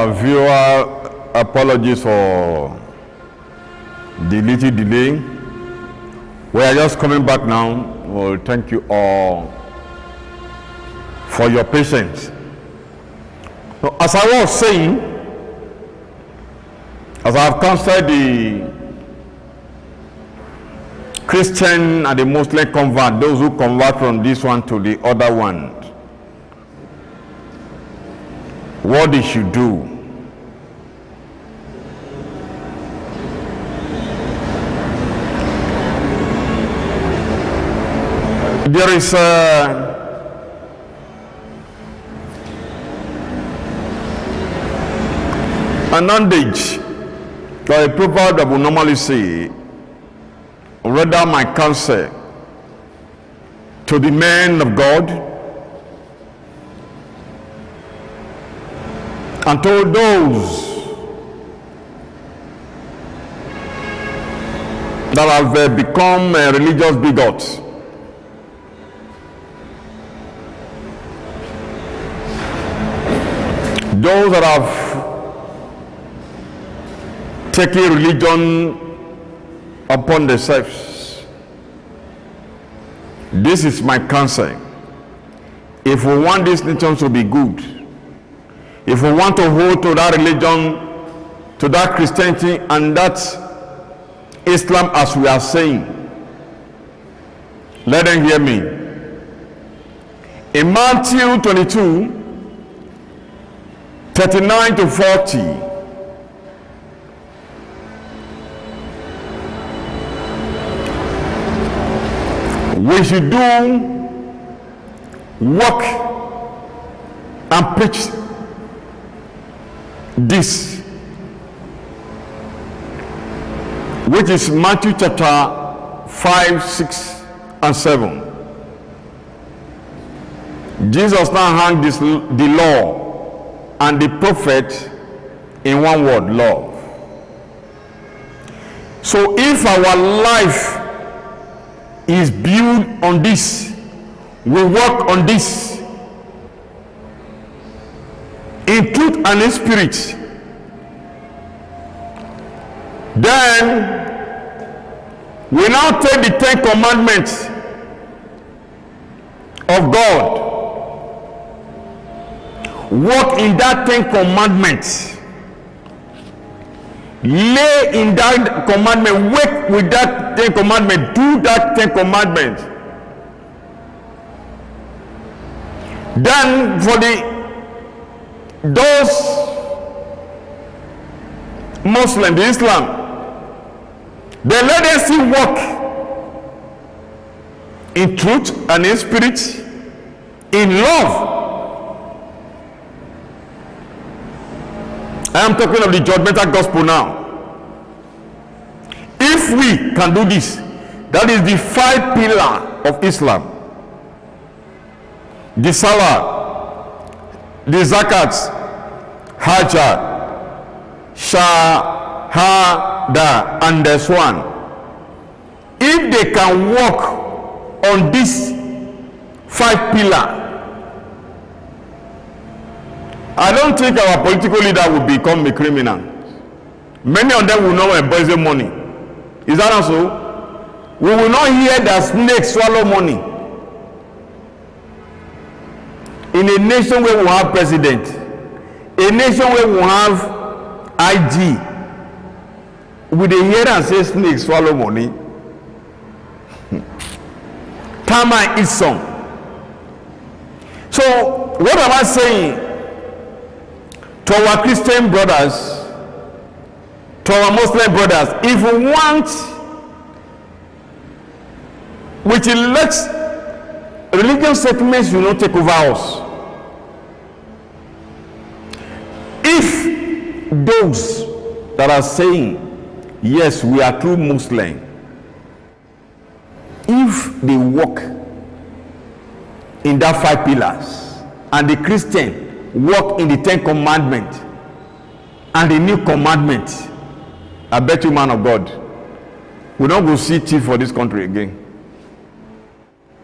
our viewer, apologies for the little delay. We are just coming back now. Well, thank you all for your patience. So, as I was saying, as I have counseled the Christian and the Muslim convert, those who convert from this one to the other one, what they should do. There is an adage or a proverb that will normally say, "Render my counsel to the men of God, and to those that have become religious bigots." Those that have taken religion upon themselves. This is my counsel. If we want this nation to be good, if we want to hold to that religion, to that Christianity and that Islam as we are saying, let them hear me. In Matthew 22, 39 to 40, we should do work and preach this, which is Matthew chapter 5, 6, and 7. Jesus now hung the law and the prophet in one word: love. So if our life is built on this, we work on this in truth and in spirit, then we now take the 10 commandments of God, walk in that 10 commandments, lay in that commandment, work with that 10 commandments, do that 10 commandments. Then for those Muslims, the Islam, then let them still walk in truth and in spirit, in love. I am talking of the judgmental gospel now. If we can do this, that is the 5 pillars of Islam: the Salah, the Zakat, Hajj, Shahada, and the Swan. If they can work on these 5 pillars, I don't think our political leader will become a criminal. Many of them will not embezzle money. Is that not so? We will not hear that snakes swallow money. In a nation where we have president, a nation where we have IG, will they hear and say snakes swallow money? Termite eats some. So what am I saying? To our Christian brothers, to our Muslim brothers, if we want, which lets religious sentiments will not take over us. If those that are saying, yes, we are true Muslim, if they walk in that 5 pillars, and the Christian walk in the 10 commandments and the new commandment, I bet you, man of God, we don't go see thief for this country again.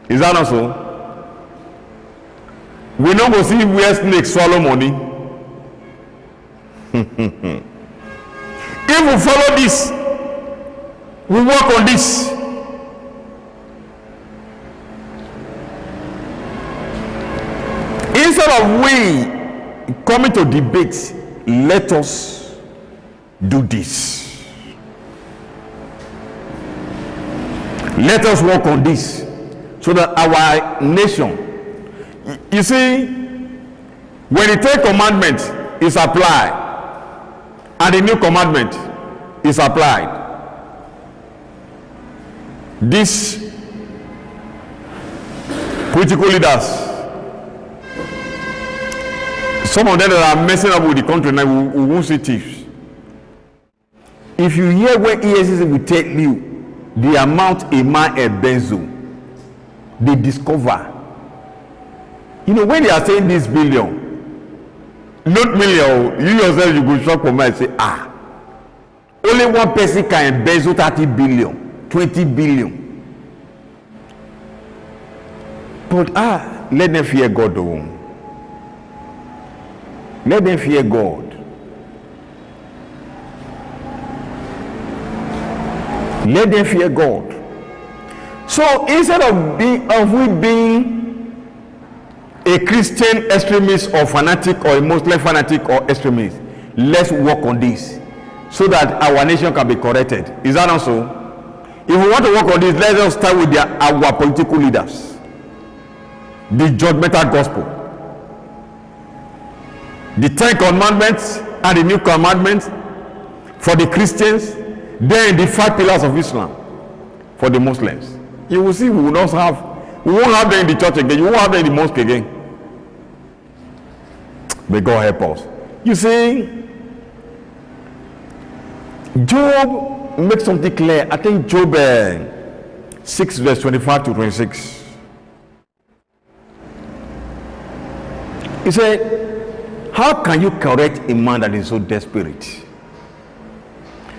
Is that not so? We don't go see where snakes swallow money. If we follow this, we work on this, instead of we coming to debate, let us do this. Let us work on this so that our nation, you see, when the 10th commandment is applied and the new commandment is applied, these political leaders, some of them that are messing up with the country now, we won't see thieves. If you hear when ESC will tell you the amount a man a benzo they discover, you know, when they are saying this billion, not million, you yourself you go shock for me and say, only one person can embezzle 30 billion, 20 billion. But let them fear God though. Let them fear God. Let them fear God. So instead of we being a Christian extremist or fanatic or a Muslim fanatic or extremist, let's work on this so that our nation can be corrected. Is that not so? If we want to work on this, let us start with our political leaders. The judgmental gospel, the 10 commandments and the new commandments for the Christians, then the 5 pillars of Islam for the Muslims. You will see we won't have them in the church again. You won't have them in the mosque again. May God help us. You see, Job makes something clear. I think Job 6 verse 25 to 26. He said, how can you correct a man that is so desperate?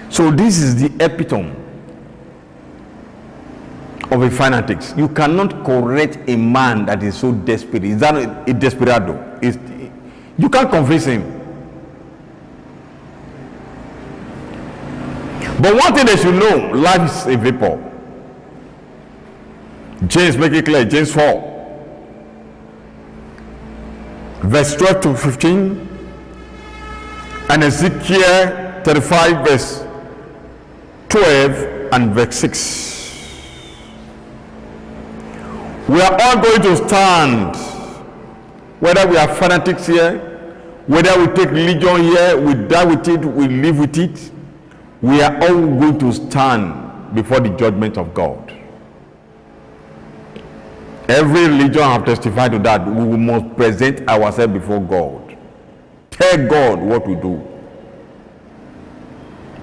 So this is the epitome of a fanatics. You cannot correct a man that is so desperate. Is that a desperado? You can't convince him. But one thing they should know, life is a vapor. James make it clear, James 4 verse 12 to 15, and Ezekiel 35 verse 12 and verse 6. We are all going to stand, whether we are fanatics here, whether we take religion here, we die with it, we live with it, we are all going to stand before the judgment of God. Every religion have testified to that. We must present ourselves before God. Tell God what we do.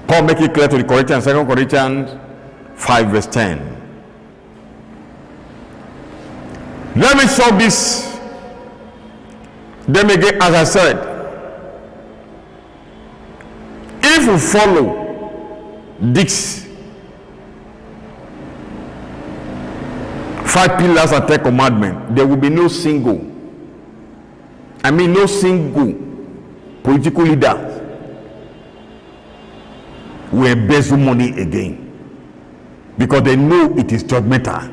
Paul make it clear to the Corinthians, 2 Corinthians 5 verse 10. Let me show this. Then again, as I said, if we follow this 5 pillars and 10 commandments, there will be no single political leader will embezzle money again, because they know it is judgmental.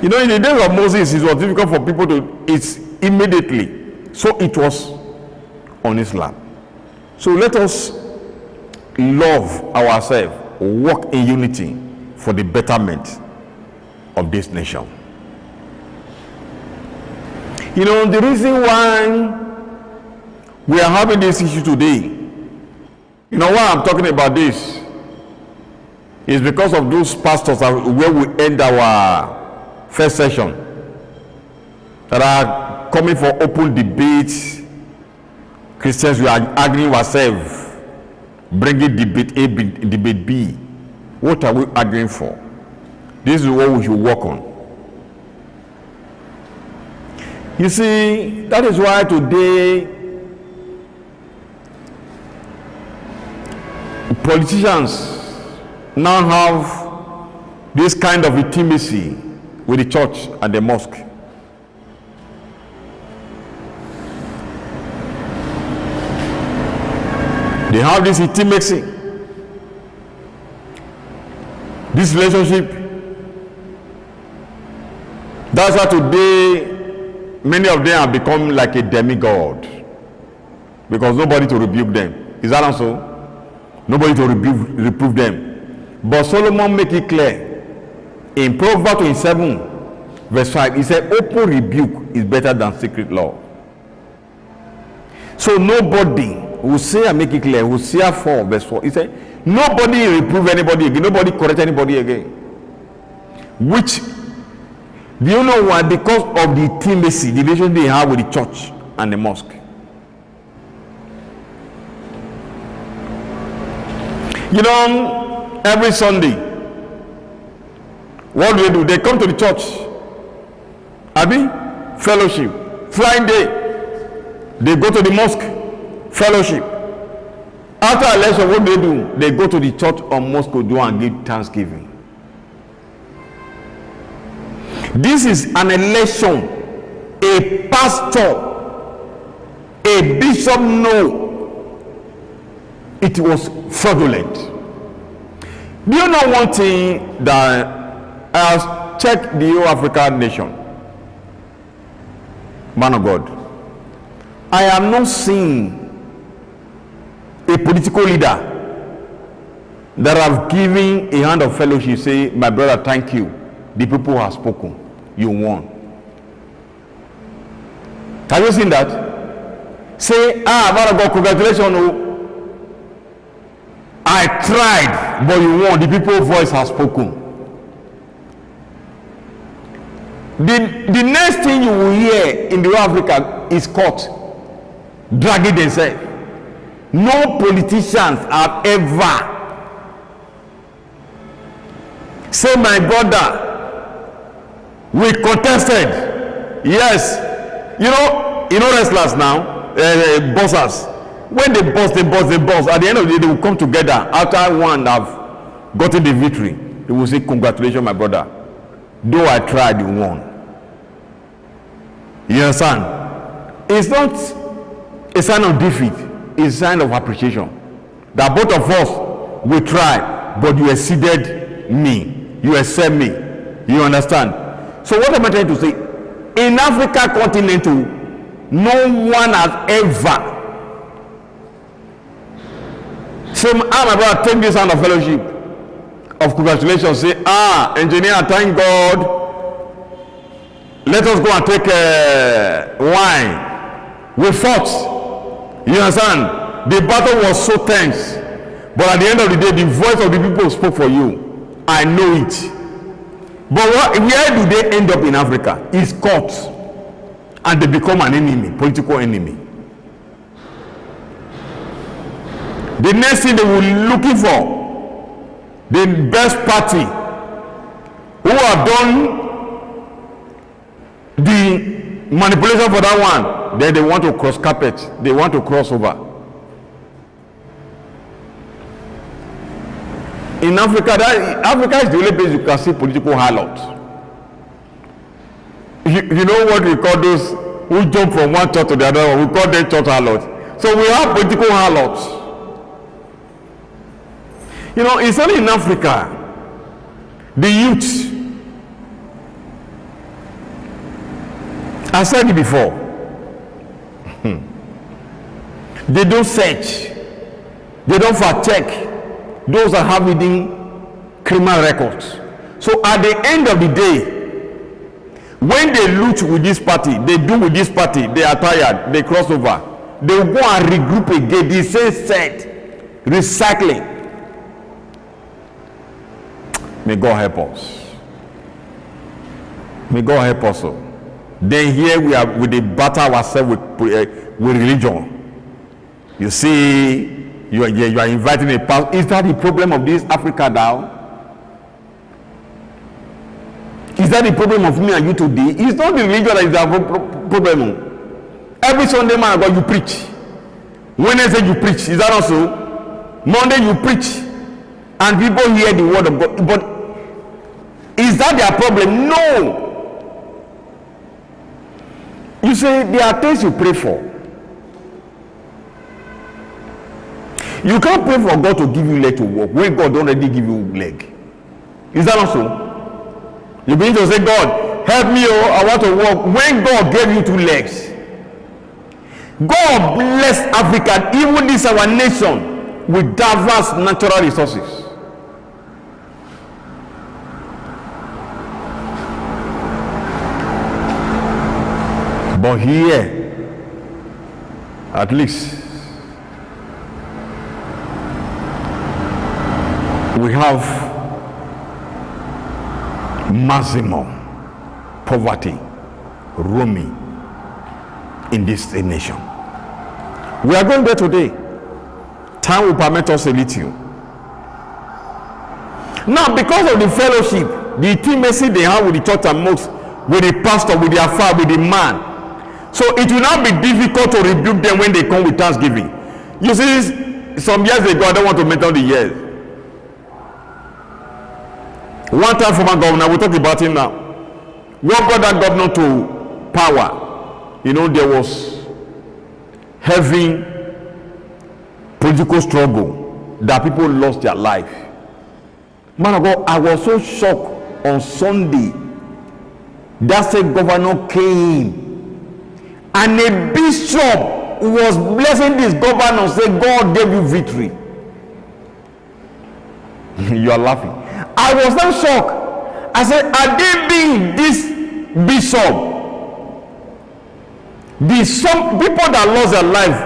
You know, in the days of Moses, it was difficult for people to eat immediately, so it was on his lap. So let us love ourselves, walk in unity for the betterment of this nation. You know, the reason why we are having this issue today, you know why I'm talking about this, is because of those pastors where we end our first session that are coming for open debates. Christians, we are arguing ourselves, bringing debate A, debate B. What are we arguing for? This is what we should work on. You see, that is why today politicians now have this kind of intimacy with the church and the mosque. They have this intimacy, this relationship. That's why today many of them have become like a demigod, because nobody to rebuke them. Is that not so? Nobody to reprove them. But Solomon make it clear in Proverbs 27 verse 5. He said open rebuke is better than secret love. So nobody will say, and make it clear, Hosea 4 verse 4, he said nobody reprove anybody again, nobody correct anybody again. Which, do you know why? Because of the intimacy, the relation they have with the church and the mosque. You know, every Sunday, what do? They come to the church. Abi, fellowship. Friday, they go to the mosque, fellowship. After election, what do? They go to the church or mosque to do and give thanksgiving. This is an election. A pastor, a bishop, no. It was fraudulent. Do you know one thing that I have checked the whole African nation? Man of God, I am not seeing a political leader that have given a hand of fellowship, say, my brother, thank you. The people have spoken. You won. Have you seen that? Say, man of God, congratulations. I tried, but you won. The people's voice has spoken. The next thing you will hear in the whole Africa is court dragging themselves. No politicians have ever say, my brother, we contested. Yes, you know wrestlers now, bossers. When they boss. At the end of the day, they will come together after one have gotten the victory. They will say, congratulations, my brother. Though I tried, you won. You understand? It's not a sign of defeat. It's a sign of appreciation. That both of us will try, but you exceeded me. You excel me. You understand? So what am I trying to say? In Africa continental, no one has ever say, my brother, take this hand of fellowship of congratulations. Say, engineer, thank God. Let us go and take wine. We fought. You understand? The battle was so tense. But at the end of the day, the voice of the people spoke for you. I know it. But where do they end up in Africa? It's court. And they become an enemy, political enemy. The next thing they will be looking for, the best party who have done the manipulation for that one, then they want to cross carpet, they want to cross over. In Africa, Africa is the only place you can see political harlots. You know what we call those who jump from one church to the other one? We call them church harlots. So we have political harlots. You know, it's only in Africa, the youth, I said it before, they don't search, they don't fact check those that have hidden criminal records. So at the end of the day, when they loot with this party, they do with this party, they are tired, they cross over, they will go and regroup again, the same set, recycling. May God help us. May God help us. Then here we are with the battle ourselves with religion. You see, you are inviting a pastor. Is that the problem of this Africa now? Is that the problem of me and you today? It's not the religion that is the problem. Every Sunday, man, God, you preach. Wednesday you preach. Is that also? Monday you preach, and people hear the word of God. But is that their problem? No. You say there are things you pray for. You can't pray for God to give you leg to walk when God already give you leg. Is that not so? You begin to say, God, help me, oh, I want to walk. When God gave you 2 legs. God bless Africa, even this our nation, with diverse natural resources. But here, at least, we have maximum poverty roaming in this nation. We are going there today. Time will permit us a little. Now, because of the fellowship, the intimacy they have with the church and mosque, with the pastor, with their father, with the man, so it will not be difficult to rebuke them when they come with thanksgiving. You see, some years ago, I don't want to mention the years. One time former governor, we'll talk about him now. What got that governor to power? You know, there was heavy political struggle that people lost their life. Man of God, I was so shocked on Sunday. That same governor came and a bishop was blessing this governor, say God gave you victory. You are laughing. I was not shocked. I said, are they being this bishop? Some people that lost their life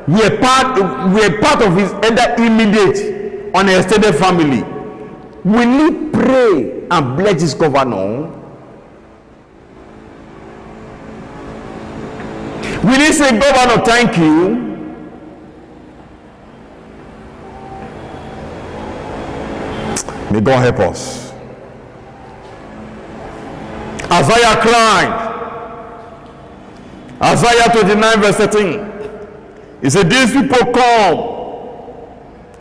were part of his either immediate or extended family. Will he pray and bless this governor? Will he say, Governor, thank you? May God help us. Isaiah cried. Isaiah 29 verse 13. He said, these people come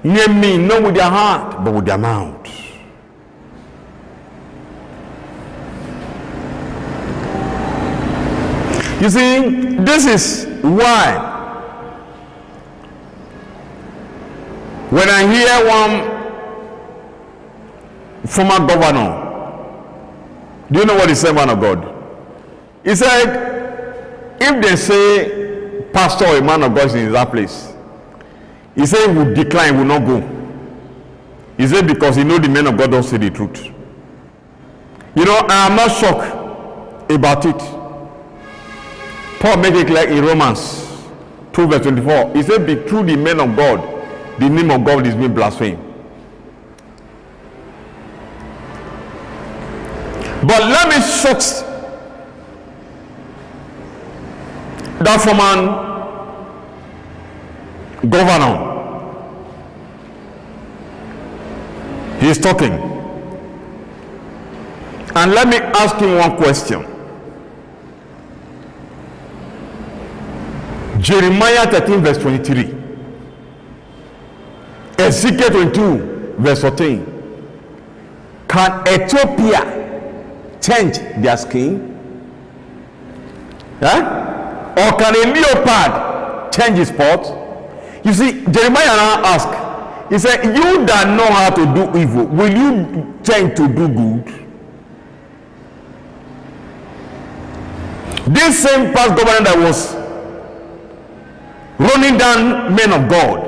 near me, not with their heart, but with their mouth. You see, this is why when I hear one former governor, do you know what he said, man of God? He said, if they say pastor or a man of God is in that place, he said he will decline, will not go. He said because he know the men of God don't say the truth. You know, I am not shocked about it. Paul made it clear in Romans 2 verse 24. He said, be true the men of God, the name of God is being blasphemed. But let me shock that former governor. He is talking. And let me ask him one question. Jeremiah 13 verse 23, Ezekiel 22 verse 14. Can Ethiopia change their skin? Or can a leopard change his spot? You see, Jeremiah now asked, he said, you that know how to do evil, will you change to do good? This same past governor that was running down men of God,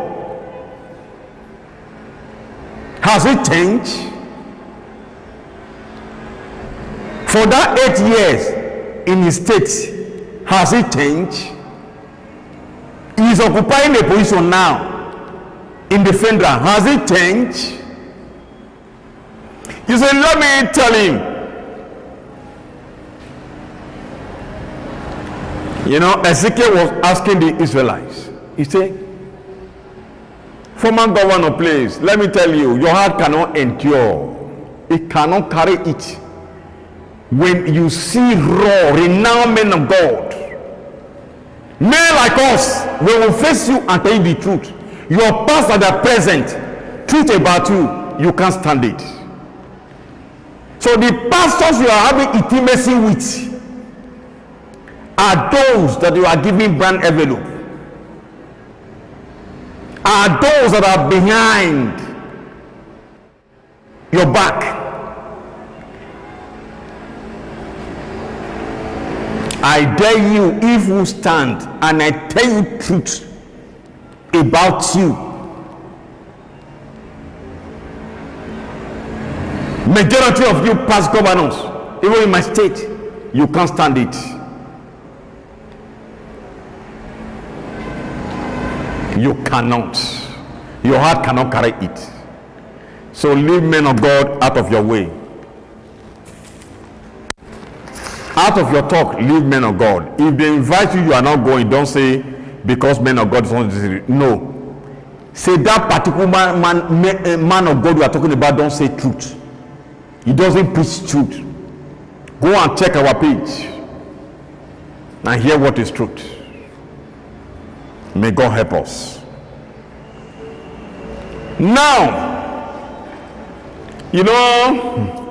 has it changed? For that 8 years in his state, has it changed? He is occupying a position now in the federal. Has it changed? He said, let me tell him. You know, Ezekiel was asking the Israelites. He said, former governor, please, let me tell you, your heart cannot endure. It cannot carry it. When you see raw, renowned men of God, men like us, we will face you and tell you the truth. Your past and the present, truth about you, you can't stand it. So the pastors you are having intimacy with are those that you are giving brand envelope, are are those that are behind your back. I dare you, if you stand and I tell you truth about you, majority of you past governors, even in my state, you can't stand it. You cannot. Your heart cannot carry it. So leave men of God out of your way. Out of your talk, leave men of God. If they invite you, you are not going. Don't say because men of God don't disagree. No. Say that particular man of God you are talking about don't say truth. He doesn't preach truth. Go and check our page and hear what is truth. May God help us. Now, you know,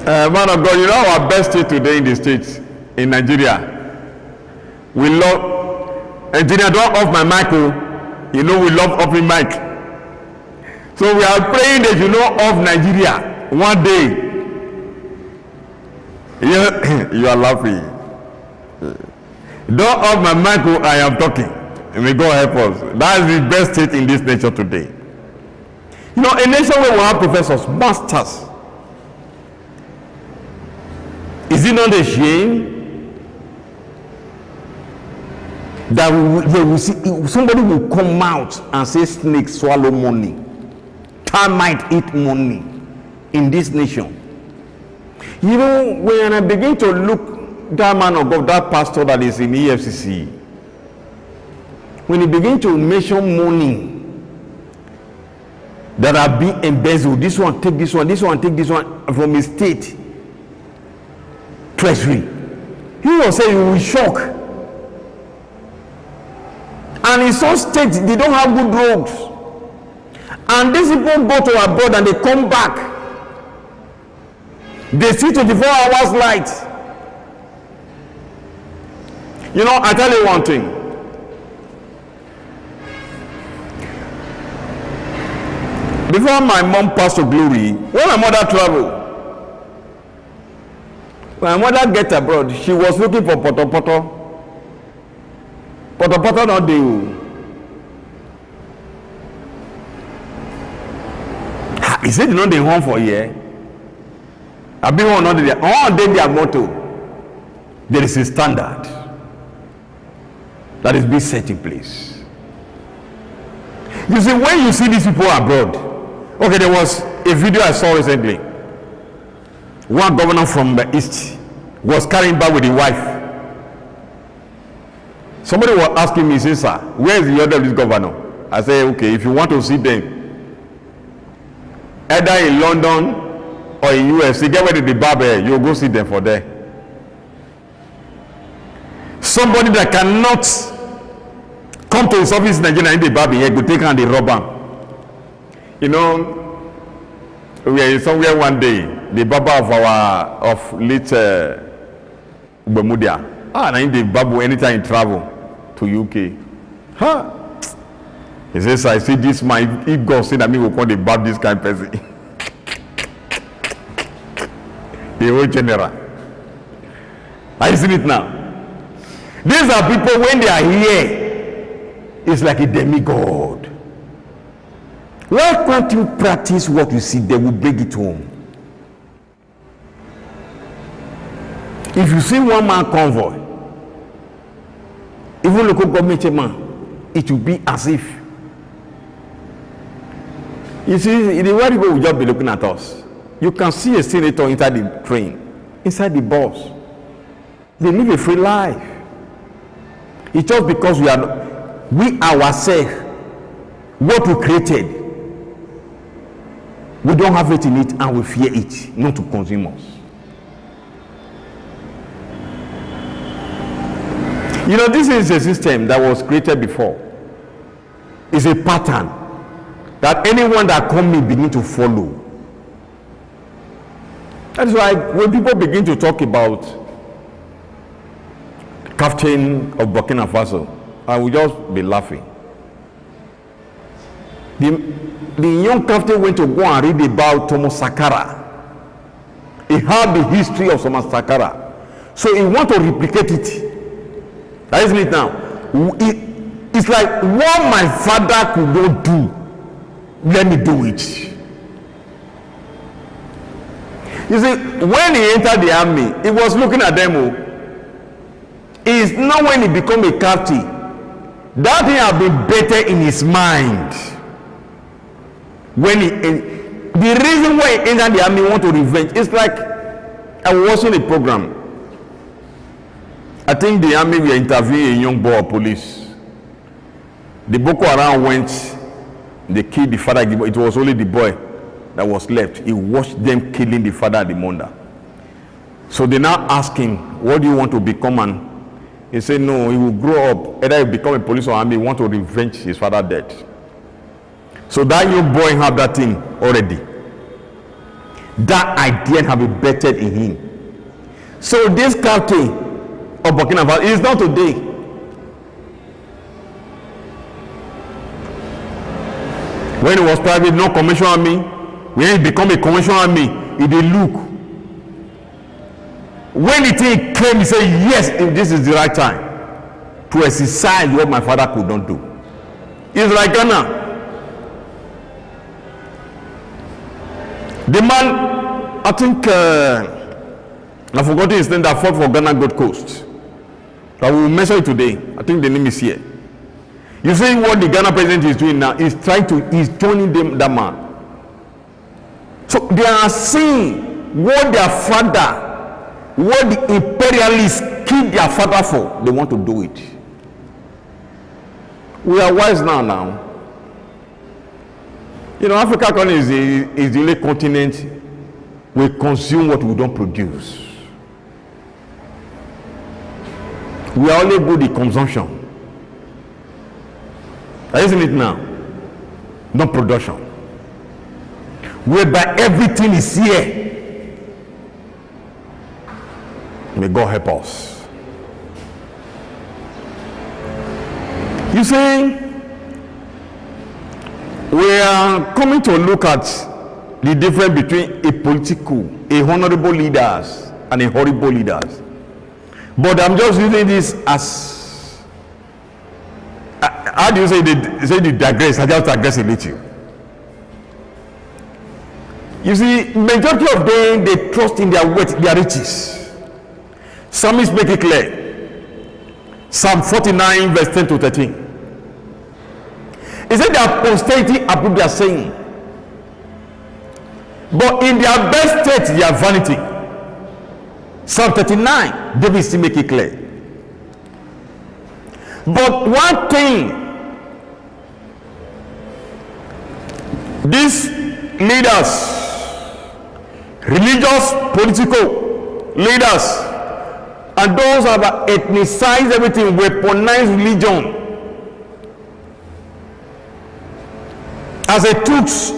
man of God, you know our best state today in the states, in Nigeria, we love, engineer, don't off my mic, oh. You know we love offering mic. So we are praying that you know of Nigeria one day. You are laughing. Don't off my mic, oh, I am talking. May God help us. That is the best state in this nation today. You know, a nation where we have professors, masters. Is it not a shame that they will see, somebody will come out and say snakes swallow money, termite eat money in this nation? You know, when I begin to look that man of God, that pastor that is in EFCC, when he begin to mention money that are being embezzled, this one take this one, this one take this one from a state treasury, he will say you will shock. And in some states they don't have good roads, and these people go to abroad and they come back, they see 24 hours light. You know, I tell you one thing. Before my mom passed to glory, when my mother traveled, when my mother get abroad, she was looking for poto poto. Poto poto not do. Is it not the home for a year? I've been one on their motto. There is a standard that is being set in place. You see, when you see these people abroad, okay, there was a video I saw recently. One governor from the east was carrying back with his wife. Somebody was asking me, say, sir, where is the other of this governor? I say, okay, if you want to see them, either in London or in US, you get ready to the barber, you'll go see them for there. Somebody that cannot come to his office in Nigeria in the barber, he could take and they rob him. You know, we are somewhere one day, the barber of late Bermuda, and I the barber anytime he travel to UK. Huh? He says, I see this man, if God said that me will call the barber this kind of person. The whole general. Are you seeing it now? These are people, when they are here, it's like a demigod. Why can't you practice what you see? They will bring it home. If you see one man convoy, even local government man, it will be as if, you see, the way people will just be looking at us. You can see a senator inside the train, inside the bus. They live a free life. It's just because we ourselves, what we created, we don't have it in it and we fear it not to consume us. You know, this is a system that was created before. It's a pattern that anyone that comes in begin to follow. That is why when people begin to talk about captain of Burkina Faso, I will just be laughing. The young captain went to go and read about Thomas Sankara. He had the history of Thomas Sankara, so he want to replicate it. That isn't it now. It's like what my father could not do, let me do it. You see, when he entered the army, he was looking at them. It's not when he became a captain that thing had been better in his mind. When the reason why he entered the army, want to revenge. It's like I was watching a program. I think the army were interviewing a young boy of police. The Boko Haram went, they killed the father. It was only the boy that was left. He watched them killing the father and the mother. So they now ask him, what do you want to become? And he said no, he will grow up, either he become a police or army, want to revenge his father's death. So that young boy have that thing already. That idea have been embedded in him. So this captain of Burkina Faso is not today. When he was private, no commercial army. When he become a commercial army, he did look. When the thing came, he said, yes, this is the right time to exercise what my father could not do. It's like Ghana. The man, I think, I forgot his name, that fought for Ghana Gold Coast. I will mention it today. I think the name is here. You see what the Ghana president is doing now? He's joining them, that man. So they are seeing what their father, what the imperialists killed their father for, they want to do it. We are wise now. You know, Africa is the only continent we consume what we don't produce. We are only good in consumption. Isn't it now? Not production. Whereby everything is here. May God help us. You see, we are coming to look at the difference between a honorable leaders and a horrible leaders. But I'm just using this as, how do you say they digress? I just digress a little. You see, majority of them, they trust in their wealth, their riches. Psalmists make it clear. Psalm 49 verse 10 to 13. He said their posterity approve their saying, but in their best state they are vanity. Psalm 39, David still make it clear. But one thing, these leaders, religious, political leaders, and those who have ethnicized everything, weaponized religion as a truth,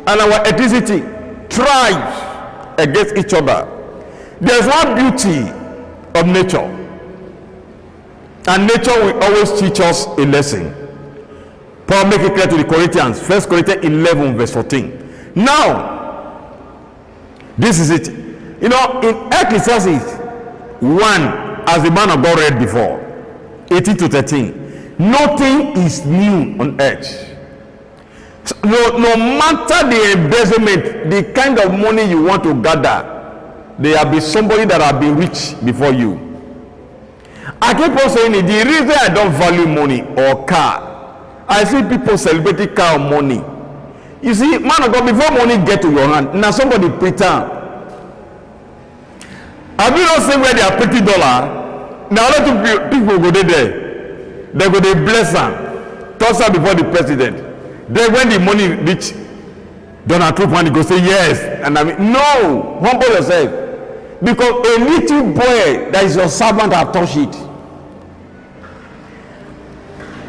and our ethnicity thrive against each other. There's one beauty of nature, and nature will always teach us a lesson. Paul make it clear to the Corinthians, 1 Corinthians 11 verse 14. Now, this is it. You know, in Ecclesiastes 1, as the man of God read before, 18 to 13, nothing is new on earth. So no matter the embezzlement, the kind of money you want to gather, there will be somebody that will be rich before you. I keep on saying it, the reason I don't value money or car, I see people celebrating car or money. You see, man of God, before money get to your hand, now somebody pretend. Have you not seen where they are pretty dollar? Now let people go there. They go, they bless them, toss her before the president. Then when the money reach Donald Trump, and he go say yes, and I mean no, humble yourself, because a little boy that is your servant have touched it.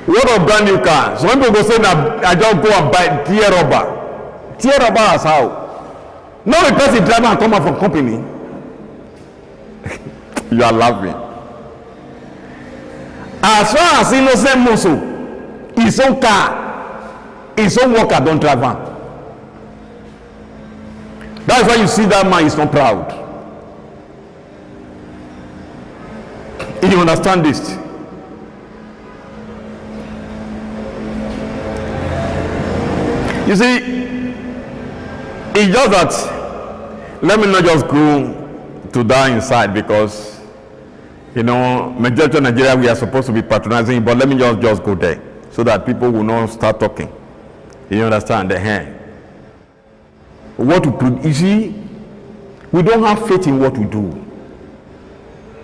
What a brand new car. So when people go say now I just go and buy tear rubber as how? Not a person driver and come out from company. You are laughing. As far as innocent Moso, his own car, his own worker don't drive am. That's why you see that man is not proud. You understand this? You see, it's just that, let me not just go to that inside, because majority of Nigeria, we are supposed to be patronizing, but let me just go there so that people will not start talking. You understand? What we produce, you see, we don't have faith in what we do.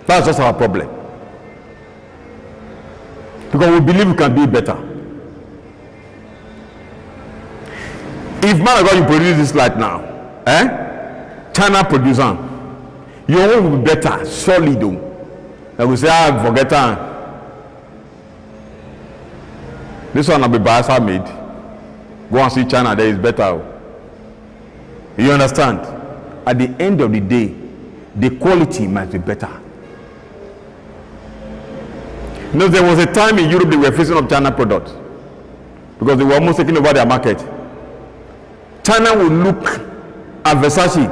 That's just our problem. Because we believe we can do it better. If man of God, you produce this light now, China produce them, your own will be better, solid though. And we say, forget that. This one will be biasa made. Go and see China, there is better. You understand? At the end of the day, the quality might be better. There was a time in Europe they were facing up China products because they were almost taking over their market. China will look at Versace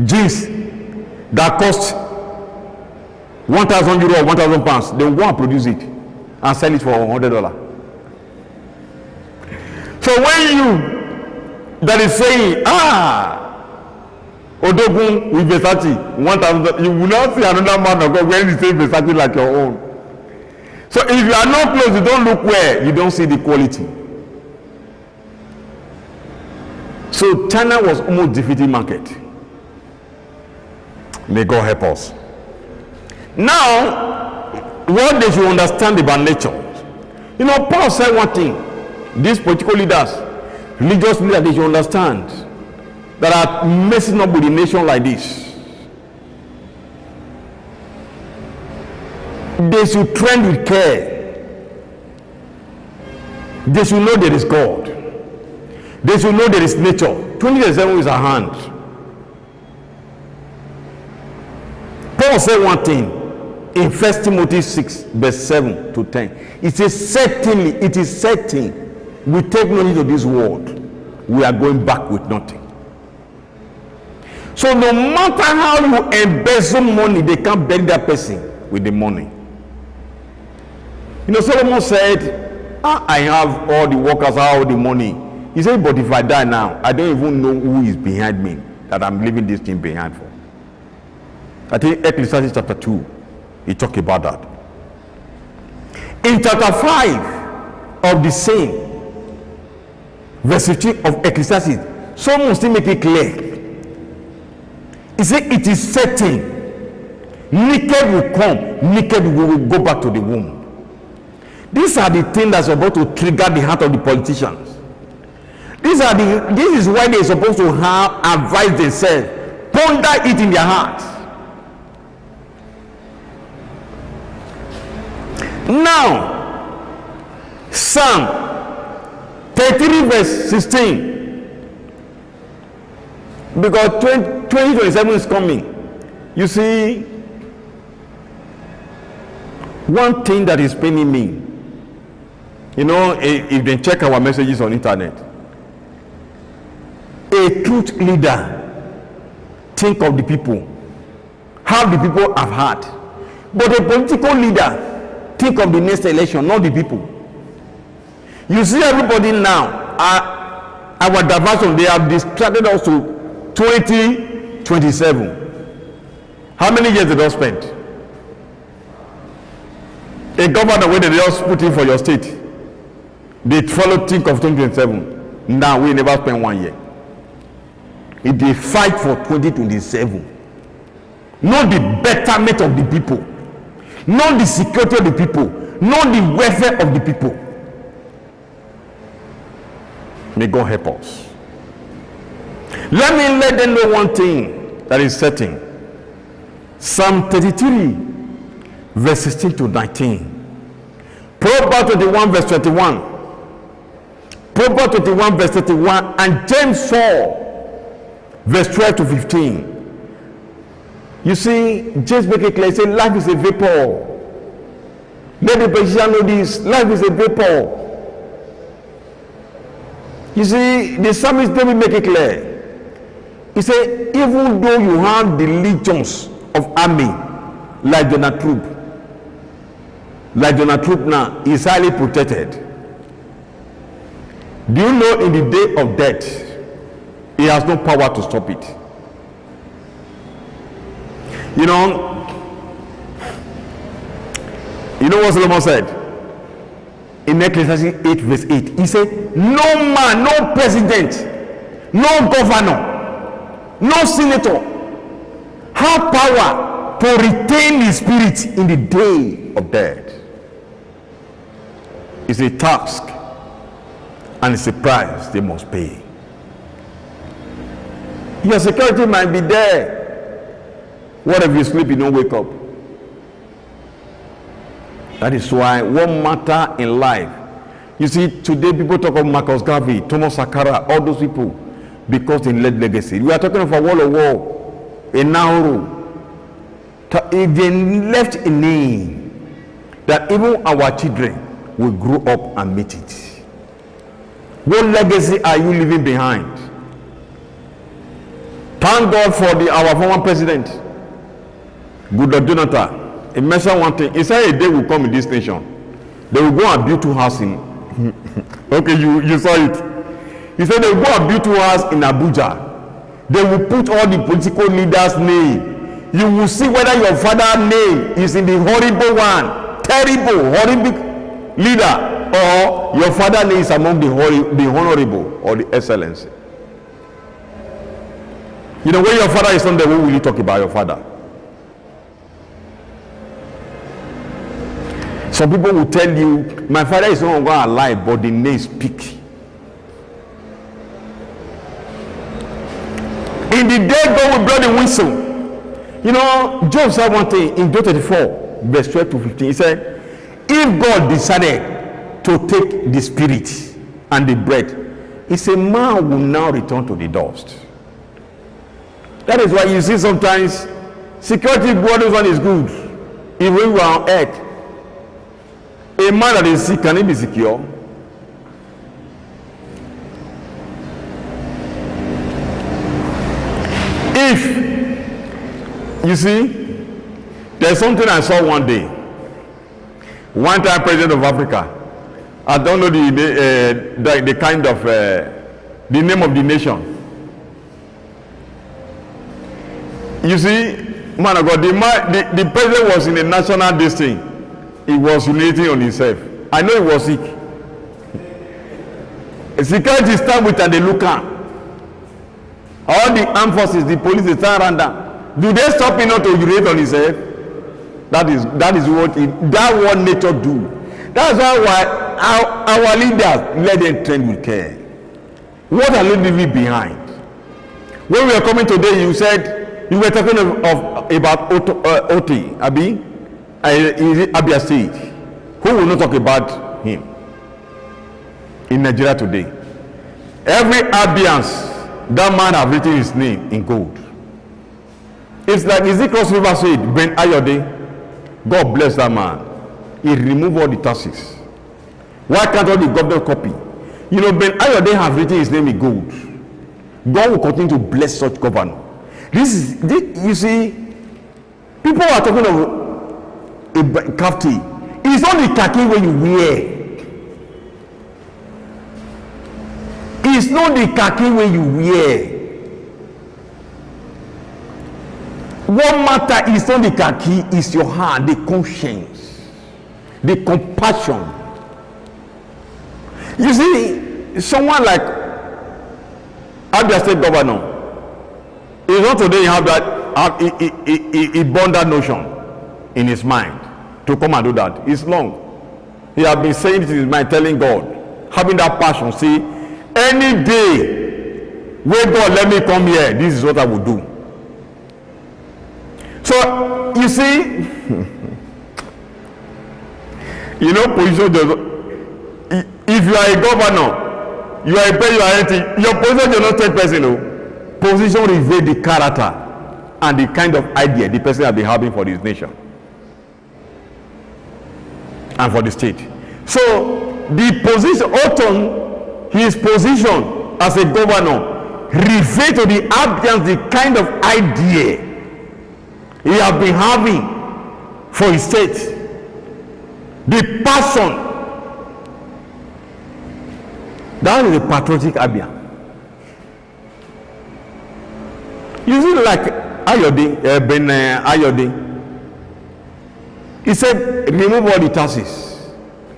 jeans that cost 1,000 euro or 1,000 pounds. They will go and produce it and sell it for $100. So when you that is saying, Odogun with Versace 1,000, you will not see another man of God wearing the same Versace like your own. So if you are not close, you don't look where, you don't see the quality. So China was almost defeating market. May God help us. Now, what they should understand about nature. Paul said one thing. These political leaders, religious leaders, they should understand that are messing up with the nation like this. They should trend with care. They should know there is God. They should know there is nature. 2027 is our hand. Paul said one thing in 1 Timothy 6, verse 7 to 10. It says, certainly, it is certain, we take no heed of this world, we are going back with nothing. So no matter how you embezzle money, they can't bury that person with the money. Solomon said, I have all the workers, I have all the money. He said, but if I die now, I don't even know who is behind me that I'm leaving this thing behind for. I think Ecclesiastes chapter 2, he talked about that. In chapter 5 of the same, verse 15 of Ecclesiastes, someone still make it clear. He said, it is certain, naked will come, naked will go back to the womb. These are the things that's about to trigger the heart of the politicians. This is why they're supposed to have advised themselves, ponder it in their hearts. Now, Psalm 33 verse 16, because 2027 is coming. You see, one thing that is paining me, if they check our messages on internet, a truth leader think of the people, how the people have had, but a political leader think of the next election, not the people. You see everybody now, our diversion, they have distracted us to 2027. How many years did they spend? A governor where they just put in for your state, they follow think of 2027. Now we never spend 1 year. If they fight for 2027, not the betterment of the people, not the security of the people, not the welfare of the people. May God help us. Let them know one thing that is certain. Psalm 33 verse 16 to 19, Proverbs 21 verse 21, Proverbs 21 verse 31, and James 4 verse 12 to 15. You see, James make it clear, say life is a vapor. Let the politician know this. Life is a vapor. You see, the psalmist David make it clear. He said, even though you have the legions of army, like Donald Trump now is highly protected. Do you know in the day of death, he has no power to stop it? You know what Solomon said in Ecclesiastes 8 verse 8? He said, no man, no president, no governor, no senator have power to retain his spirit in the day of death. It's a task and it's a price they must pay. Your security might be there. What if you sleep, you don't wake up? That is why one matter in life. You see, today people talk of Marcus Garvey, Thomas Sankara, all those people, because they led legacy. We are talking of a World of War, a Nauru. They left a name that even our children will grow up and meet it. What legacy are you leaving behind? Thank God for our former president, Goodluck Jonathan. He mentioned one thing. He said a day will come in this nation. They will go and build two houses in. Okay, you saw it. He said they will go and build two houses in Abuja. They will put all the political leaders' name. You will see whether your father's name is in the horrible one, terrible, horrible leader, or your father's name is among the honorable or the excellency. You know, when your father is on there, what will you talk about your father? Some people will tell you, my father is no longer alive, but the name speak. In the day God will blow the whistle. You know, Job said one thing in Job 34, verse 12 to 15. He said, if God decided to take the spirit and the breath, he said, man will now return to the dust. That is why you see sometimes security borders one is good. If we were on earth, a man that is sick, can he be secure? If you see, there's something I saw one day. One time, president of Africa. I don't know the kind of the name of the nation. You see, man of God, the president was in a national district. He was urinating on himself. I know he was sick. Security stand with and they look at. All the armed forces, the police, they stand around them. Do they stop him not to urinate on himself? That is what nature do. That's why our leaders let them train with care. What are they leaving behind? When we were coming today, you said you were talking about Oti Abi. Abia State. Who will not talk about him in Nigeria today? Every Abians, that man have written his name in gold. It's like Ezekiel River said, Ben Ayode, God bless that man. He removed all the taxes. Why can't all the government copy? You know, Ben Ayode have written his name in gold. God will continue to bless such governor. You see, people are talking of a kafti. It's not the khaki when you wear. It's not the khaki when you wear. What matter is not the khaki, is your heart, the conscience, the compassion. You see, someone like Abia State Governor, it's not today he have that, he born that notion in his mind to come and do that. It's long. He has been saying it in his mind, telling God, having that passion. See, any day where God let me come here, this is what I will do. So you see, you know, position does. If you are a governor, you are a player, you are anything. Your position does not take person. No. Position reveal the character and the kind of idea the person has been having for this nation. and for the state. So the position, Otton, his position as a governor, revealed to the Abians the kind of idea he has been having for his state. The passion. That is a patriotic Abian. You see, like Ayode, he said, remove all the taxes.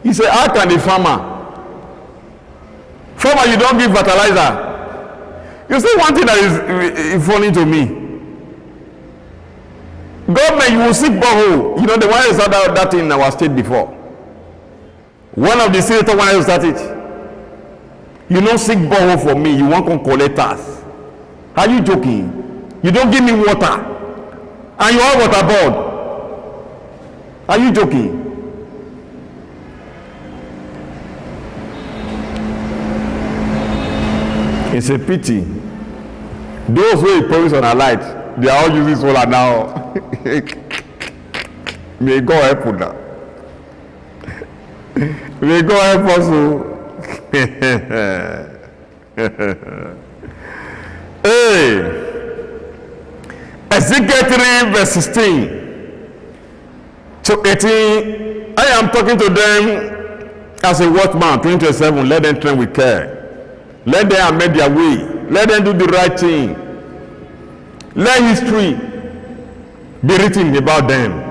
He said, how can the farmer, you don't give fertilizer? You see, one thing that is funny to me, government, you will seek borehole. You know, the one who started that in our state before. One of the senators wanted to start it. You don't seek borehole for me, you want to collect tax. Are you joking? You don't give me water, and you have water board. Are you joking? It's a pity. Those who promise on a light, they are all using solar now. May God help us now. May God help us. Hey. Ezekiel 3 verse 16 to 18. I am talking to them as a watchman. 27. Let them train with care. Let them amend their way. Let them do the right thing. Let history be written about them.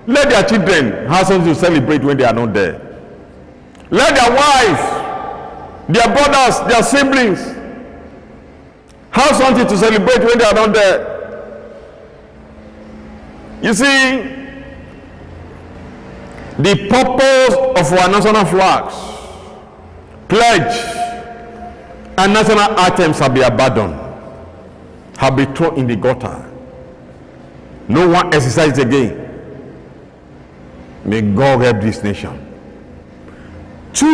Let their children have something to celebrate when they are not there. Let their wives, their brothers, their siblings have something to celebrate when they are not there. You see, the purpose of our national flags, pledge, and national items have been abandoned, have been thrown in the gutter. No one exercises again. May God help this nation. 2,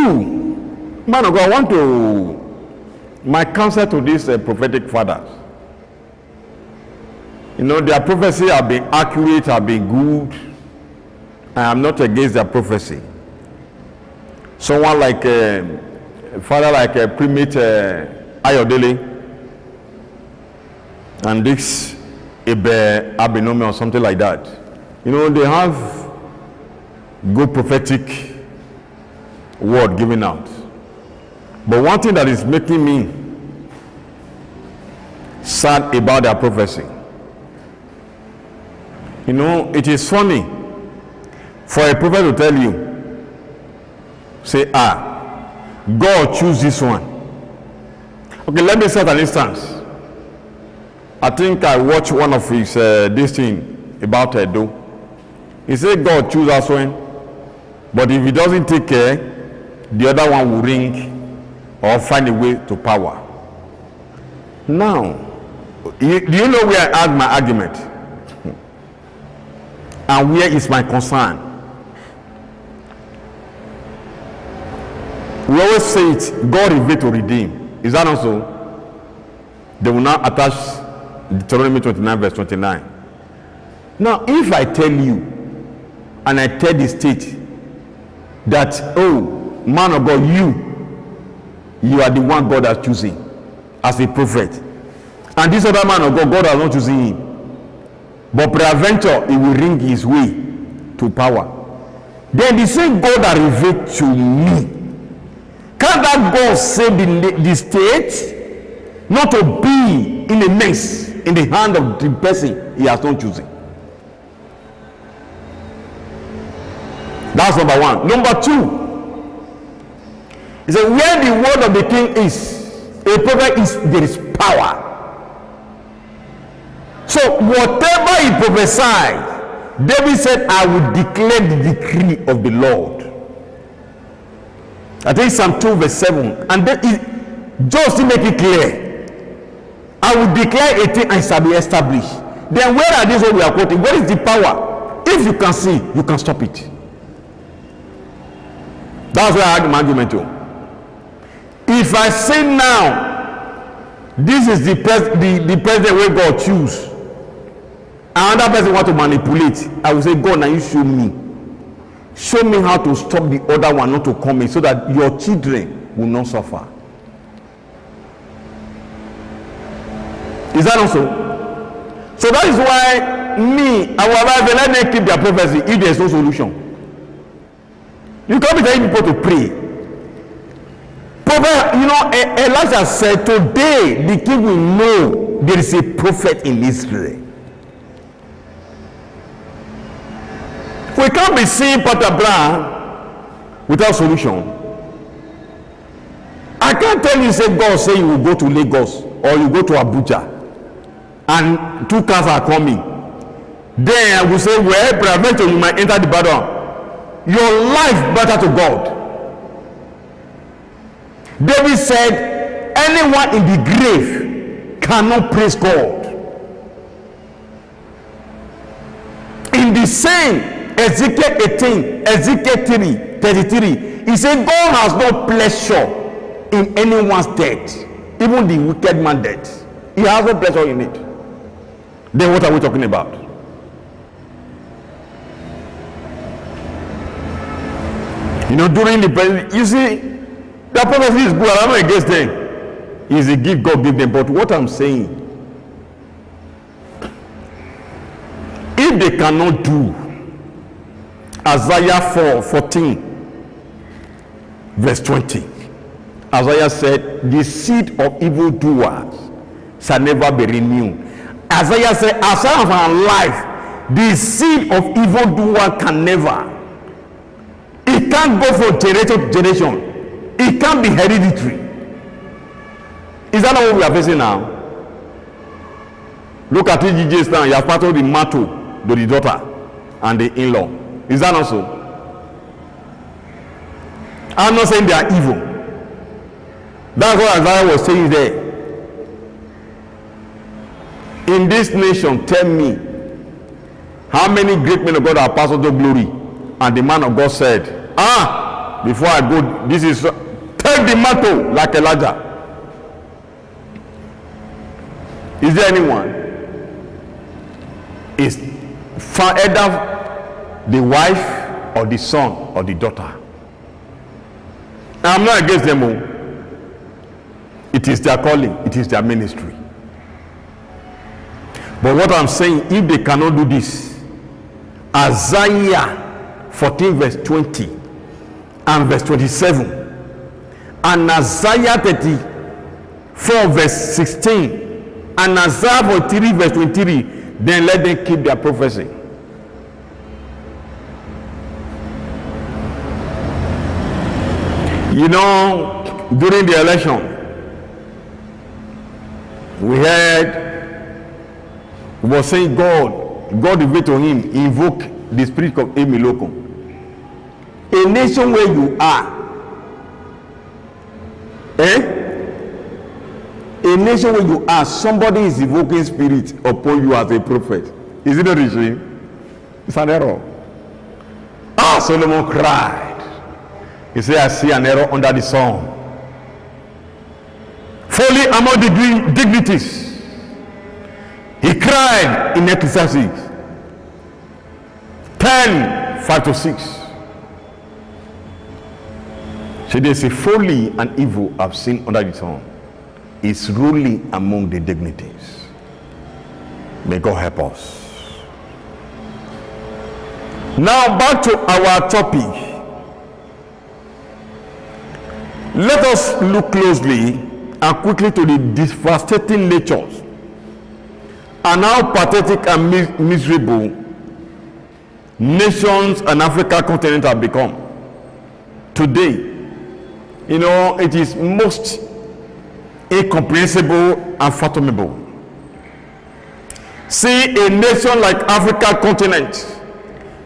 man of God, I want to, my counsel to these prophetic fathers. You know, their prophecy have been accurate, have been good. I am not against their prophecy. Someone like father like Primate Ayodele and this Ebe Abinome or something like that. You know, they have good prophetic word given out. But one thing that is making me sad about their prophecy, you know, it is funny for a prophet to tell you, say, God choose this one. Okay, let me set an instance. I think I watched one of his this thing about Edo. He said God choose us one, but if he doesn't take care, the other one will ring or find a way to power. Now, do you know where I had my argument? And where is my concern? We always say it, God revealed to redeem. Is that also? They will now attach Deuteronomy 29 verse 29. Now, if I tell you, and I tell the state, that, oh, man of God, you are the one God has chosen as a prophet. And this other man of God, God has not chosen him. But peradventure, he will ring his way to power. Then the same God that revealed to me, can that God save the state not to be in a mess in the hand of the person he has not chosen? That's number one. Number two, he said, where the word of the king is, a prophet is, there is power. So whatever he prophesied, David said, I will declare the decree of the Lord. I think Psalm 2 verse 7. And then just to make it clear, I will declare a thing and it shall be established. Then where are these what we are quoting? What is the power? If you can see, you can stop it. That's where I had my argument to. If I say now, this is the president where God choose, another person want to manipulate, I will say, God, now you show me. show me how to stop the other one not to come in, so that your children will not suffer. Is that also? So that is why our wife, let them keep their prophecy if there is no solution. You can't be telling people to pray. Prophet, Elijah said, today the king will know there is a prophet in Israel. We can't be seeing Patabra without solution. I can't tell you, say God say you will go to Lagos or you go to Abuja and 2 cars are coming. Then I will say, well, peradventure you might enter the battle. Your life better to God. David said, anyone in the grave cannot praise God. In the same Ezekiel 18, Ezekiel 33, he said, God has no pleasure in anyone's death, even the wicked man's death. He has no pleasure in it. Then what are we talking about? During the, you see, the prophecy is good. I'm not against them. It's a gift God gave them. But what I'm saying, if they cannot do Isaiah 4:14, verse 20, Isaiah said, the seed of evildoers shall never be renewed. Isaiah said, as I am alive, the seed of evildoer can never. It can't go from generation to generation. It can't be hereditary. Is that not what we are facing now? Look at TGJ's now. You have part of the matter to the daughter and the in-law. Is that not so? I'm not saying they are evil. That's what Isaiah was saying there. In this nation, tell me, how many great men of God are passed to glory? And the man of God said, before I go, this is, take the mantle like Elijah. Is there anyone? Is either the wife or the son or the daughter? I'm not against them all. It is their calling, it is their ministry. But what I'm saying, if they cannot do this, Isaiah 14 verse 20 and verse 27 and Isaiah 34 verse 16 and Isaiah 43 verse 23, then let them keep their prophecy. During the election, we was saying God revealed to him, invoke the spirit of Emiloko. A nation where you are, a nation where you are, somebody is invoking spirit upon you as a prophet. Is it not a shame? It's an error. Solomon cried. He said, I see an error under the sun. Folly among the dignities. He cried in Ecclesiastes 10, 5-6. So there's a folly and evil I've seen under the sun. It's ruling among the dignities. May God help us. Now back to our topic. Let us look closely and quickly to the devastating natures and how pathetic and miserable nations and Africa continent have become. Today, it is most incomprehensible and fathomable. See a nation like Africa continent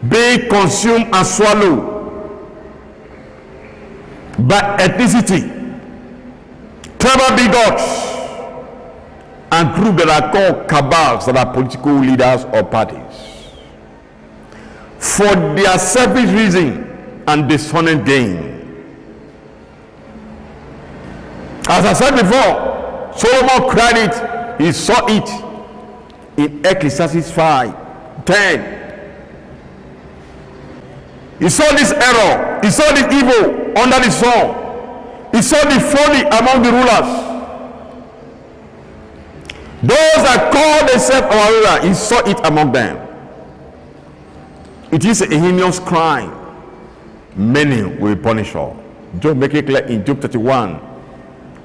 being consumed and swallowed by ethnicity, tribal bigots, and groups that are called cabals, that are political leaders or parties, for their selfish reason and dishonest gain. As I said before, Solomon cried it, he saw it in Ecclesiastes 5:10. He saw this error. He saw the evil under the sun. He saw the folly among the rulers. Those that call themselves our ruler, he saw it among them. It is a heinous crime. Many will be punished for. Job make it clear in Job 31,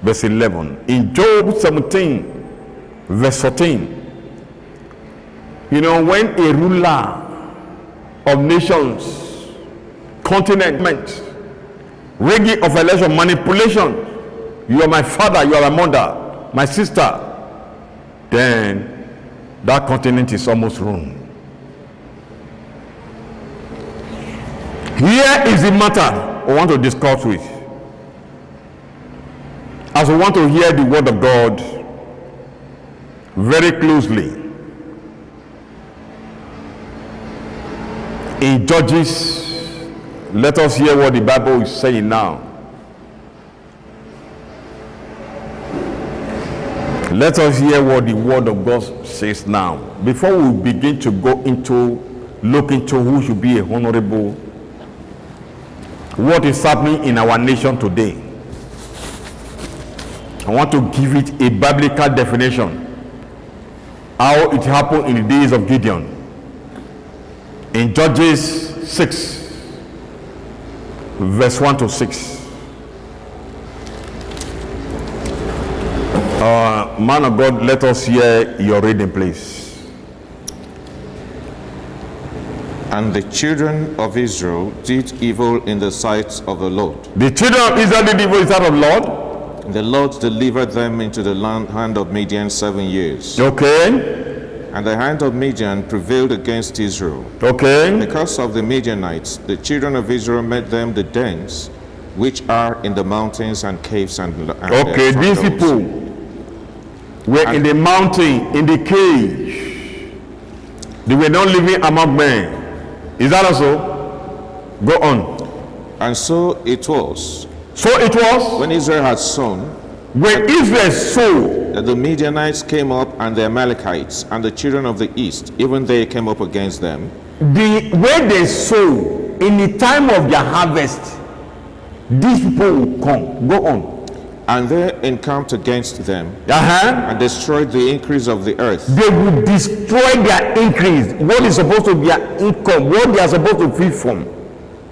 verse 11. In Job 17, verse 14. You know, when a ruler of nations, continent, rigging of election, manipulation, you are my father, you are my mother, my sister, then that continent is almost ruined. Here is the matter I want to discuss with. As we want to hear the word of God very closely. In Judges, let us hear what the Bible is saying now. Let us hear what the word of God says now. Before we begin to go into, look into who should be a honorable, what is happening in our nation today, I want to give it a biblical definition. How it happened in the days of Gideon. In Judges 6, verse 1 to 6. Man of God, let us hear your reading, please. And the children of Israel did evil in the sight of the Lord. The children of Israel did evil in the sight of the Lord. And the Lord delivered them into the hand of Midian 7 years. Okay. And the hand of Midian prevailed against Israel. Okay. Because of the Midianites, the children of Israel made them the dens, which are in the mountains and caves and okay, these people were in the mountain, in the cave. They were not living among men. Is that also? Go on. And so it was. So it was. When Israel had sown. When Israel sowed. That the Midianites came up and the Amalekites and the children of the east, even they came up against them. The way they sow, in the time of their harvest, these people will come. Go on. And they encamped against them and destroyed the increase of the earth. They will destroy their increase. What is supposed to be their income, what they are supposed to feed from.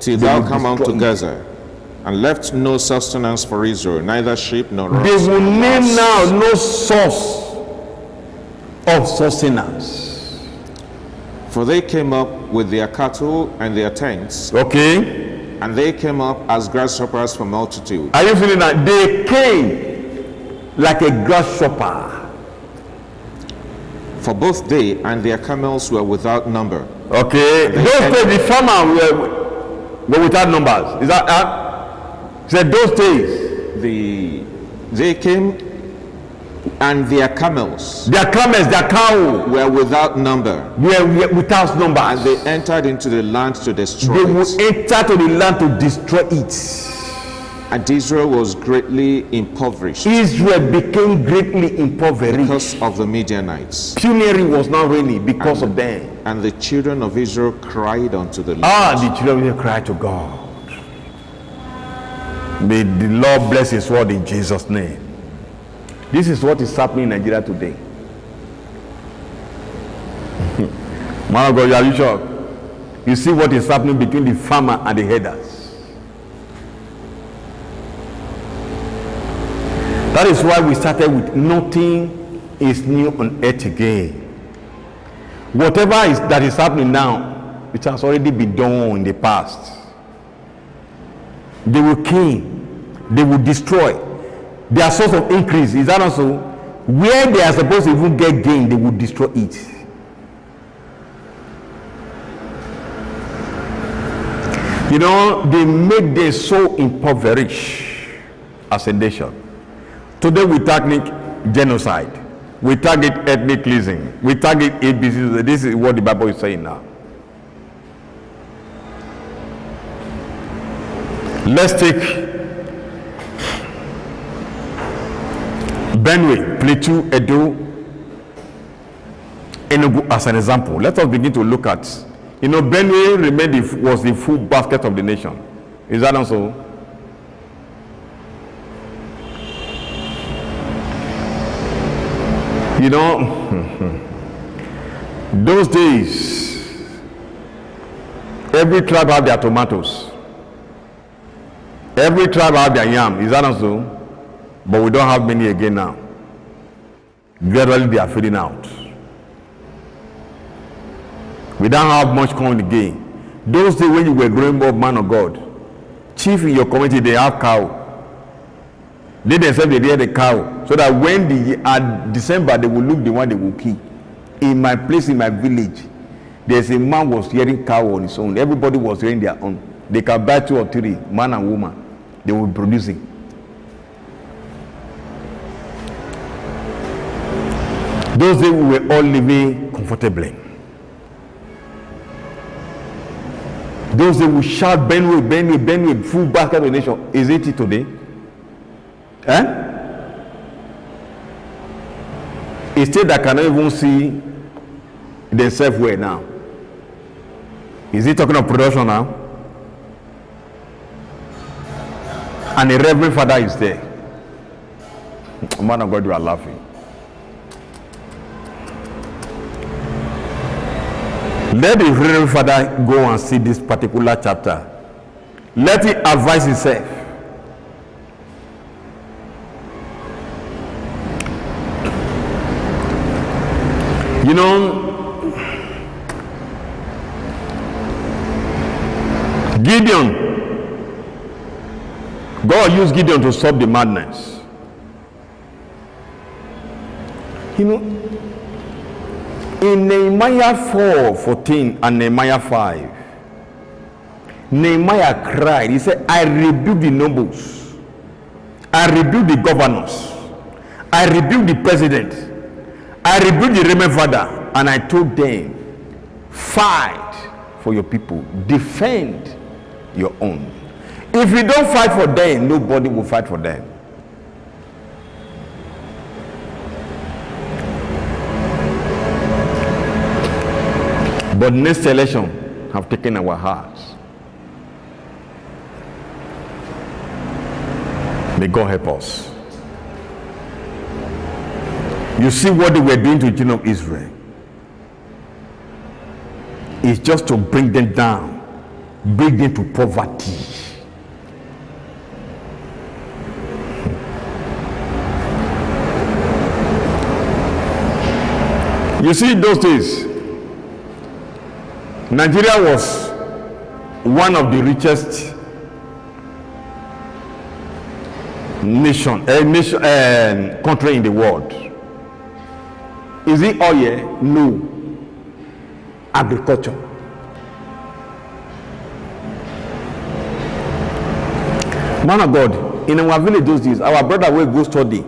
Till thou come unto Gaza, and left no sustenance for Israel, neither sheep nor ox. They will name now no source of sustenance. For they came up with their cattle and their tents. Okay. And they came up as grasshoppers for multitude. Are you feeling that? They came like a grasshopper. For both they and their camels were without number. Okay. Those days the farmer were without numbers. Is that said those days? They came and their camels. Their cow were without number. Were without numbers. And they entered into the land to destroy it. They would enter to the land to destroy it. And Israel was greatly impoverished. Israel became greatly impoverished. Because of the Midianites. Penury was not reigning because of them. And the children of Israel cried unto the Lord. The children of Israel cried to God. May the Lord bless his word in Jesus' name. This is what is happening in Nigeria today. Man of God, are you sure? You see what is happening between the farmer and the herders. That is why we started with nothing is new on earth again. Whatever that is happening now, it has already been done in the past. They will kill, they will destroy. Their source of increase, is that also? Where they are supposed to even get gain, they will destroy it. You know, they make them so impoverished as a nation. Today we target genocide, we target ethnic cleansing, we target ABC. This is what the Bible is saying now. Let's take Benue, Plateau, Edo, Enugu as an example. Let us begin to look at You know, Benue was the food basket of the nation. Is that not so? You know, those days, every tribe had their tomatoes. Every tribe had their yam. Is that not so? But we don't have many again now. Gradually they are fading out. We don't have much corn again. Those days when you were growing up, man of God, chief in your community, they have cow. They themselves, they rear the cow. So that when at December, they will look the one they will kill. In my place, in my village, there's a man was rearing cow on his own. Everybody was rearing their own. They can buy 2 or 3, man and woman. They will be producing. Those days we were all living comfortably. Those days we shout Benue, Benue, Benue, full basket of the nation. Is it today? A state that cannot even see themselves well now. Is he talking of production now? And a reverend father is there. Man of God, you are laughing. Let the reverend father go and see this particular chapter. Let him advise himself. You know, Gideon, God used Gideon to stop the madness. You know, in Nehemiah 4:14 and Nehemiah 5, Nehemiah cried. He said, I rebuke the nobles, I rebuke the governors, I rebuke the president, I rebuked the reverend father, and I told them, fight for your people, defend your own. If you don't fight for them, nobody will fight for them. But next election have taken our hearts. May God help us. You see what they were doing to the children of Israel. It's just to bring them down, bring them to poverty. You see, those days, Nigeria was one of the richest country in the world. Is it oil? No. Agriculture. Man of God, in our village those days, our brother will go study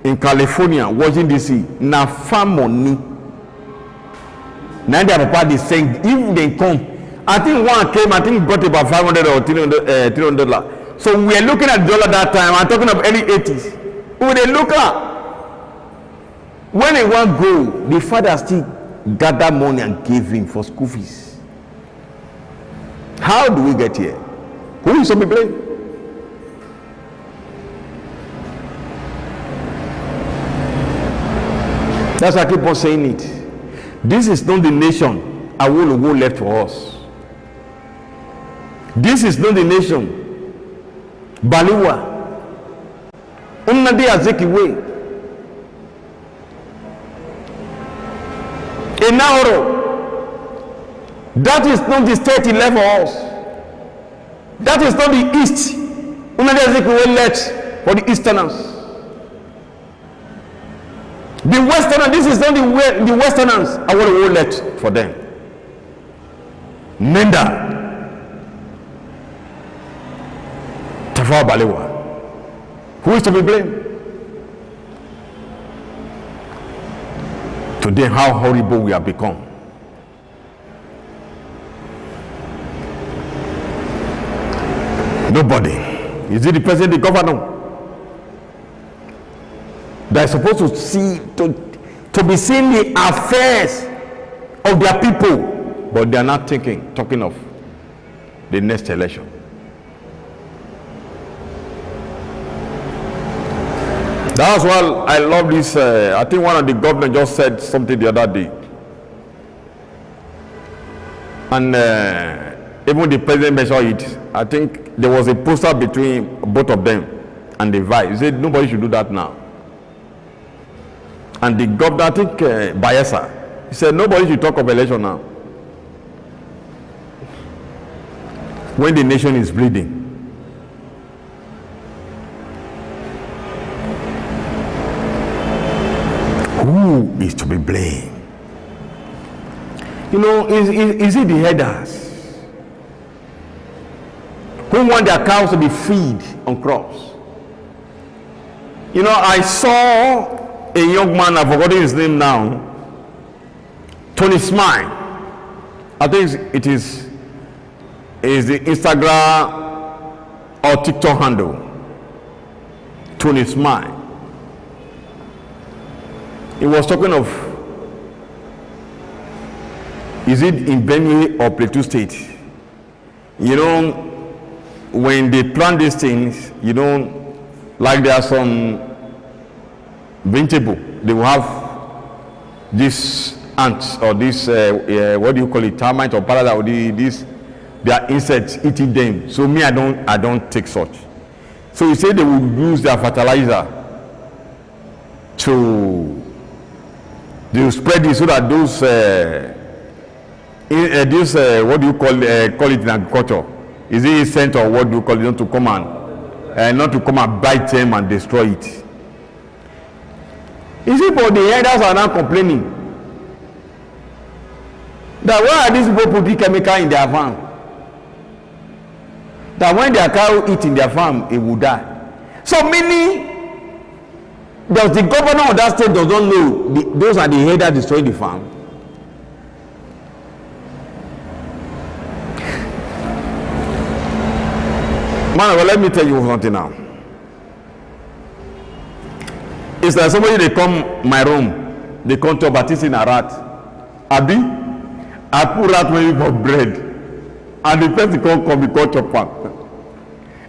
in California, Washington DC. Na farm money. Now their papa is saying, if they come, I think one came, I think brought about 500 or $300. So we are looking at dollar that time. I'm talking of early 80s. Who they look at? When they want go, the father still gather money and give him for school fees. How do we get here? Who is to be blamed? That's why I keep on saying it. This is not the nation Awolowo left for us. This is not the nation Baliwa, Nnamdi Azikiwe, Enaoro. That is not the state he left for us. That is not the East. Nnamdi Azikiwe left for the Easterners. The Westerners, this is not the Westerners I want to let for them. Nenda Tafawa Balewa. Who is to be blamed? Today, how horrible we have become. Nobody. Is it the president, the governor? They are supposed to be seeing the affairs of their people. but they are not talking of the next election. That's why I love this. I think one of the governors just said something the other day. And even the president mentioned it. I think there was a poster between both of them and the vice. He said nobody should do that now. And the governor, I think Bayelsa, he said nobody should talk of election now, when the nation is bleeding. Who is to be blamed? You know, is it the herders who want their cows to be feed on crops? You know, I saw a young man, I've forgotten his name now, Tony Smile. I think it is the Instagram or TikTok handle, Tony Smile. He was talking of, is it in Benue or Plateau State? You know, when they plant these things, you know, like there are some vegetable, they will have this ants or this what do you call it, termite or parasite, or this, they are insects eating them. So me, I don't take such. So he said they will use their fertilizer to, they will spread it so that those what do you call it in agriculture? Is it scent or what do you call it? Not to come and bite them and destroy it. Is it for the herders are now complaining that why are these people putting chemical in their farm? That when their cow eat in their farm, it will die. So many, does the governor of that state does not know those are the herders destroying the farm? Man, well, let me tell you something now. It's like somebody, they come my room, they come to Baptist in a rat. Abi, I put rat maybe for bread, and the person come because chopper.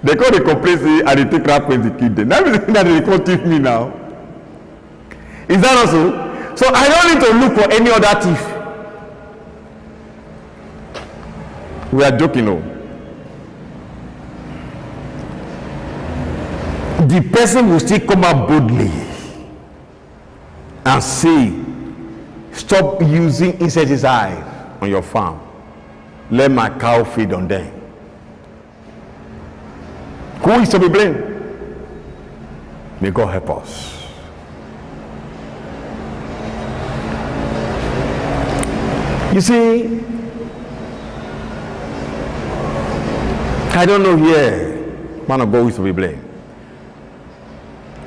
They call the complacency and they take rat when they kill them. That means that they can't thief me now. Is that also? So I don't need to look for any other thief. We are joking, no. The person will still come out boldly and say, stop using insecticide on your farm. Let my cow feed on them. Who is to be blamed? May God help us. You see, I don't know here, man of God, who is to be blamed.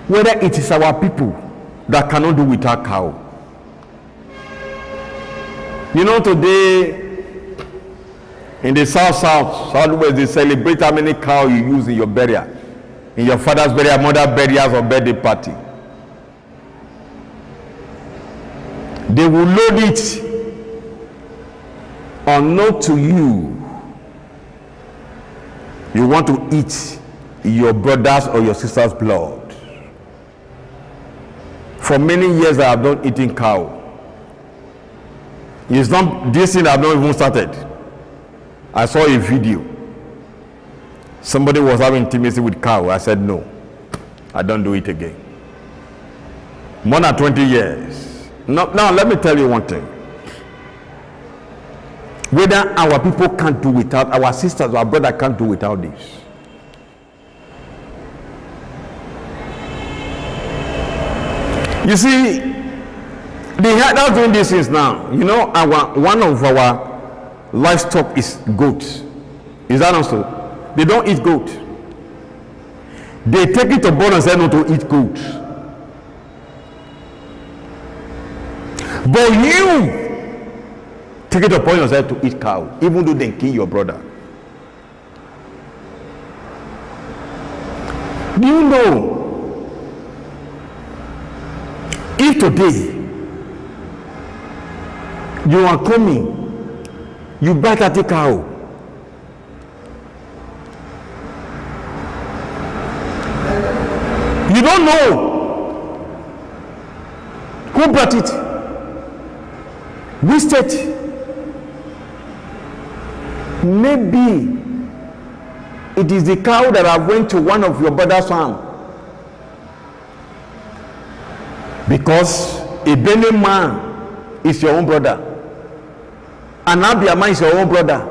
Whether it is our people that cannot do without cow. You know, today in the southwest, they celebrate how many cows you use in your burial, in your father's burial, mother's burials, or birthday party. They will load it unknown to you. You want to eat your brother's or your sister's blood. For many years I have not eaten cow. It's not this thing, I have not even started. I saw a video. Somebody was having intimacy with cow. I said no, I don't do it again. More than 20 years. Now let me tell you one thing. Whether our people can't do without, our sisters, our brother can't do without this. You see, the herders doing this is now. You know, one of our livestock is goats. Is that also? They don't eat goat. They take it to board and say no to eat goat. But you take it upon yourself to eat cow, even though they kill your brother. Do you know? If today you are coming You buy 30 cow. You don't know who brought it, which state. Maybe it is the cow that I went to one of your brother's farm, because a Benin man is your own brother, an Abia man is your own brother,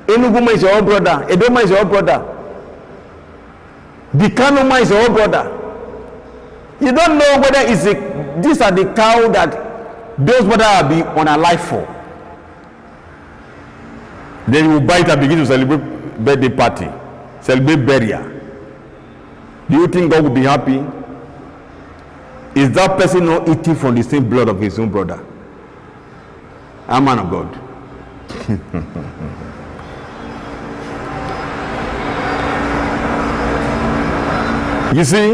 Enugu man is your own brother, Edo man is your own brother, the Kano man is your own brother. You don't know whether these are the cow that those brothers will be on a life for. Then you will buy it and begin to celebrate birthday party, celebrate burial. Do you think God will be happy? Is that person not eating from the same blood of his own brother? A man of God. You see,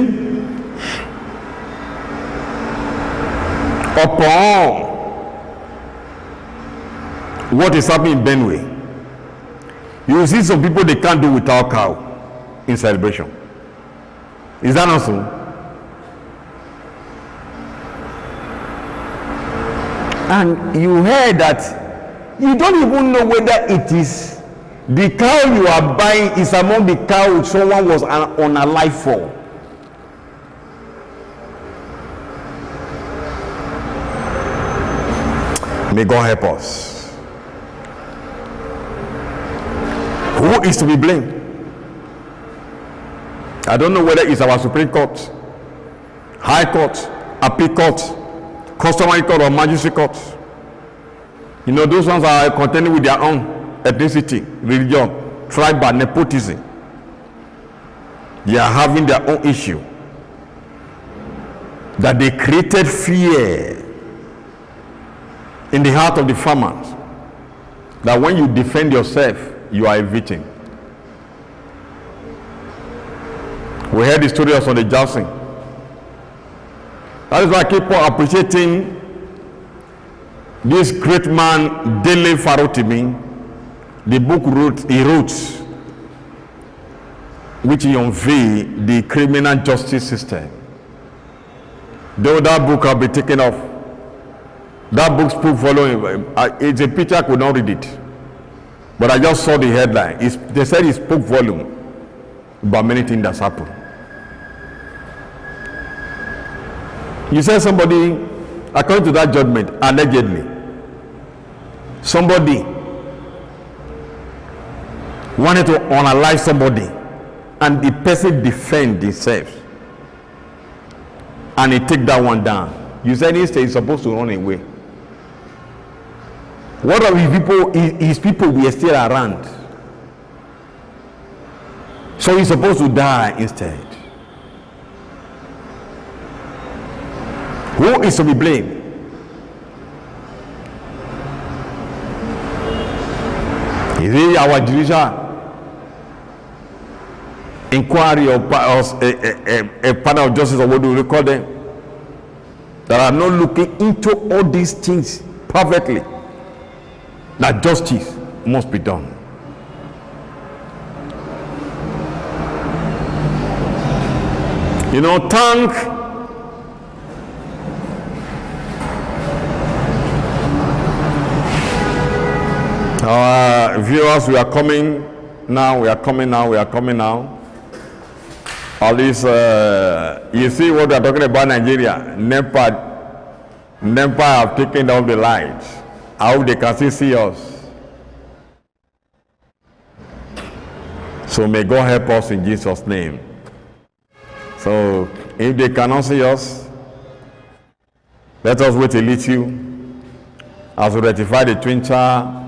upon what is happening in Benue, you will see some people they can't do without cow in celebration. Is that not so? And you heard that you don't even know whether it is the cow you are buying is among the cow someone was on a life for. May God help us. Who is to be blamed? I don't know whether it's our Supreme Court, High Court, Appeal Court, Customary Court, or Magistrate Court. You know, those ones are contending with their own ethnicity, religion, tribal, nepotism. They are having their own issue. That they created fear in the heart of the farmers, that when you defend yourself, you are a victim. We heard the story of Sunday Jackson. That is why I keep on appreciating this great man, Dele Farotimi, the book he wrote, which he unveiled the criminal justice system. Though that book will be taken off, that book spoke following. It's a picture, I could not read it, but I just saw the headline. They said it spoke volume about many things that's happened. You said somebody, according to that judgment, allegedly, somebody wanted to unalive somebody, and the person defend himself, and he take that one down. You said instead he's supposed to run away. What are his people? His people were still around, so he's supposed to die instead. Who is to be blamed? Is it our judicial inquiry or a panel of justice, or what do we call them, that are not looking into all these things perfectly, that justice must be done? You know, thank our viewers, we are coming now. At least you see what we are talking about. Nigeria, NEPA have taken down the lights. I hope they can still see us. So may God help us in Jesus' name. So if they cannot see us, let us wait a little as we rectify the twin tower